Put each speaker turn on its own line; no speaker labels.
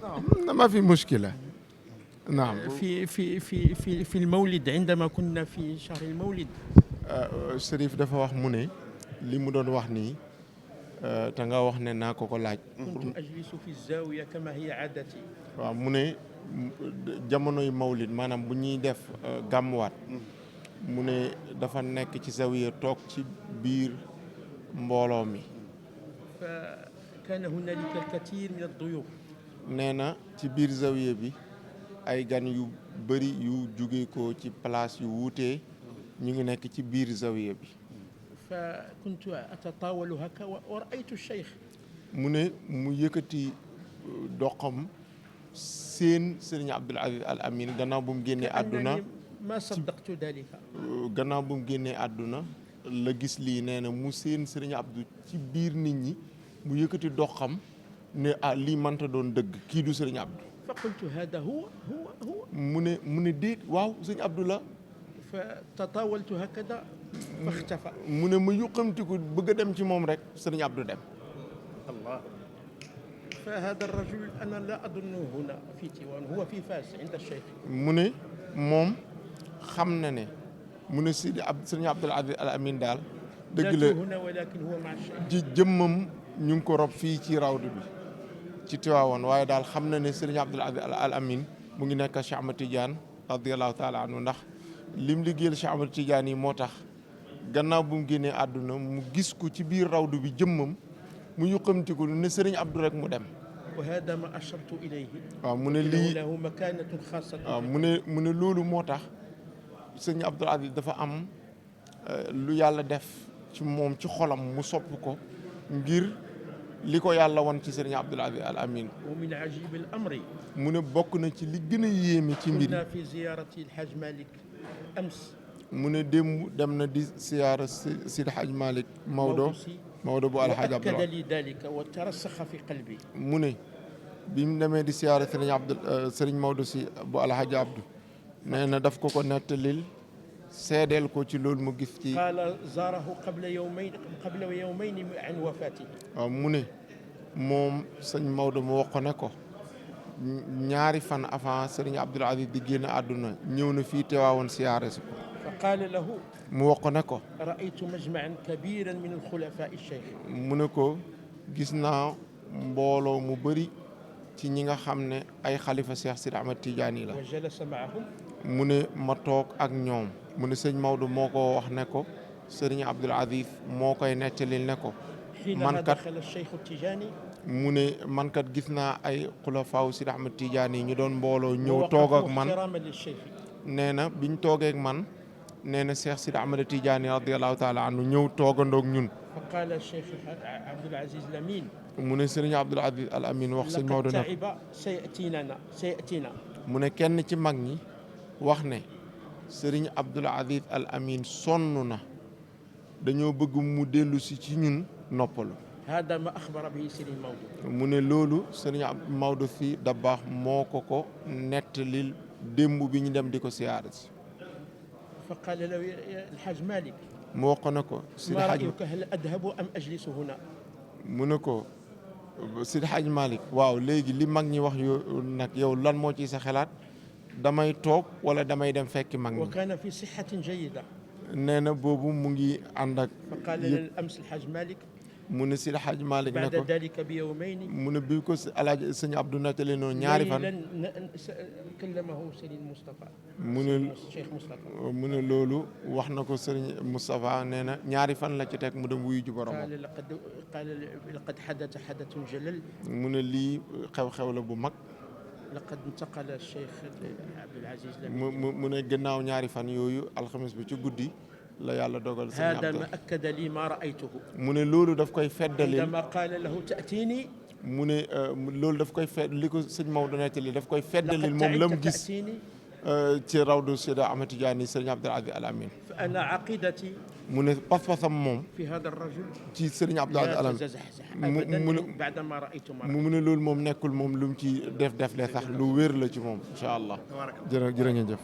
نعم ما في مشكلة. نعم
في المولد عندما كنا في شهر المولد.
Chérif dafa wax mu ne li mu doon wax nii te nga wax ne naa ko laaj.
كنت أجلس في الزاوية كما هي عادتي.
waaw mu ne jamonoy mawlid maanaam bu ñuy def gàmmuwaat mu ne dafa nekk ci zawiya toog ci biir mbooloo mi.
فكان هنالك الكثير من الضيوف.
nee na ci biir zawiya bi ay gan yu bëri yu jóge ko ci place yu wuute ñu ngi nekk ci biir zawiya bi.
فكنت أتطاول هكا ورأيت الشيخ. mu
ne mu yëkkati doxam seen Serigne Abdoul Aziz Al Amin gannaaw bu mu génnee àdduna.
ما صدقت ذلك.
gannaaw bu mu génnee àdduna la gis lii nee na mu seen Serigne Abdou ci biir nit ñi mu yëkkati doxam ne lii mënta doon dëgg kii du Serigne Abdou.
فقلت هذا هو.
mu ne déet waaw Serigne Abdou la.
فتطاولت هكذا فاختفى.
mu ne ma yuqamtiku bëgg a dem ci moom rek Serigne Abdou dem.
الله. فهذا الرجل أنا لا أظنه هنا في تيوان هو في فاس عند الشيخ. mu ne moom xam na ne mu ne Serigne Abdoul Aziz Al Amin daal dëgg la هنا ولكن هو مع الشيخ.
ci jëmmam ñu ngi ko rob fii ci rawdu bi ci Tiwaawoon waaye daal xam na ne Serigne Abdoul Aziz Al Amin mu ngi nekk Cheikh Ahmad Tidiane radiyallahu taala anhu ndax lim liggéeyal Cheikh Ahmad Tidiane yi moo tax gannaaw bu mu génnee àdduna mu gis ko ci biir rawdu bi jëmmam mu yuqamtiku ne Serigne Abdou rek mu dem.
وهذا ما أشرت إليه.
waaw mu ne lii
له مكانة خاصة.
waaw mu ne loolu moo tax Serigne Abdoul Aziz dafa am lu yàlla def ci moom ci xolam mu sopp ko ngir li ko yàlla won ci Serigne Abdoul Aziz Al Amin.
ومن عجيب الأمر.
mu ne bokk na ci li gën a yéeme ci mbir
كنا في زيارة الحاج مالك أمس.
mu ne démb dem na di siyaara Sidi Hadj Malick Maodo bu Alhaaj Abdoul
وأكد لي ذلك وترسخ في قلبي.
mu ne bi mu demee di siyaara Serigne Maodo si bu Alhaaj Abdou nee na daf ko nettalil seedeel ko ci loolu mu gis ci.
قال زاره قبل يومين عن وفاته.
waaw mu ne moom sëñ Maodo mu wax ko ne ko ñaari fan avant Serigne Abdoul Aziz di génn àdduna ñëw na fii teewaawoon siyaare si ko.
فقال له.
mu wax ko ne ko.
رأيت مجمعا كبيرا من الخلفاء الشيخ.
mu ne ko gis naa mbooloo mu bëri ci ñi nga xam ne ay xalifa Cheikh Sidi Ahmad Tidiane yi la.
وجلس معهم.
mu ne ma toog ak ñoom. mu ne sëñ Maodo moo ko wax ne ko Serigne Abdoul Aziz moo koy nettalil ne ko. man kat
دخل الشيخ التيجاني.
mu ne man kat gis naa ay xulafaaw Sidi Ahmad Tidiane yi ñu doon mbooloo ñëw toog ak man. nee na biñ toogee ak man. nee na Cheikh Sidi Ahmad Tidiane radiyallahu taala anhu ñëw toogandoog ñun.
فقال الشيخ عبد العزيز الأمين.
mu ne Serigne Abdoul Aziz Al Amin wax sëñ Maodo ne
سيأتينا.
mu ne kenn ci mag ñi wax ne Serigne Abdoul Aziz Al Amin sonn na dañoo bëgg mu dellu si ci ñun noppalu.
هذا ما أخبر به سيرين مودو.
mu ne loolu Serigne Maodo si Dabakh moo ko nettalil démb bi ñu dem di ko siyaare si.
فقال له الحاج مالك.
mu wax ko ne ko.
ما رأيك هل أذهب أم أجلس هنا.
mu ne ko Sidi Hadj Malick waaw léegi li mag ñi wax nag yow lan moo ci sa xalaat damay toog wala damay dem fekki mag ñi.
وكان في صحة جيدة.
nee na boobu mu ngi ànd ak.
فقال الأمس الحاج مالك.
mu ne Sidi Hadj Malick ne ko
بعد ذلك بيومين.
mu ne bi ko Alaaji Sëñ Abdou nettali noonu ñaari fan.
كلمه سيرين مصطفى.
mu ne
Cheikh Moustapha.
mu ne loolu wax na ko Serigne Moustapha nee na ñaari fan la ci teg mu dem wuyu ji borom.
قال لقد حدث جلل.
mu ne lii xew-xew la bu mag.
لقد انتقل الشيخ عبد العزيز.
mu ne gannaaw ñaari fan yooyu alxames bi ci guddi. la yàlla dogal
هذا ما أكد لي ما رأيته.
mu ne loolu daf koy feddali.
عندما قال له تأتيني.
mu ne loolu daf koy fedd li ko sëñ Maodo nettali daf koy feddali moom la mu gis ci rawdu Seydi Ahmad Tidiane Serigne Abdoul Aziz Al Amin.
فأنا عقيدتي.
mu ne pas-pasam moom.
في هذا الرجل.
ci Serigne Abdoul Aziz Al Amin.
بعدما رأيت
mu ne loolu moom nekkul moom lu mu ci def le sax lu wér la ci moom incha allah. jërë ngeen jëf.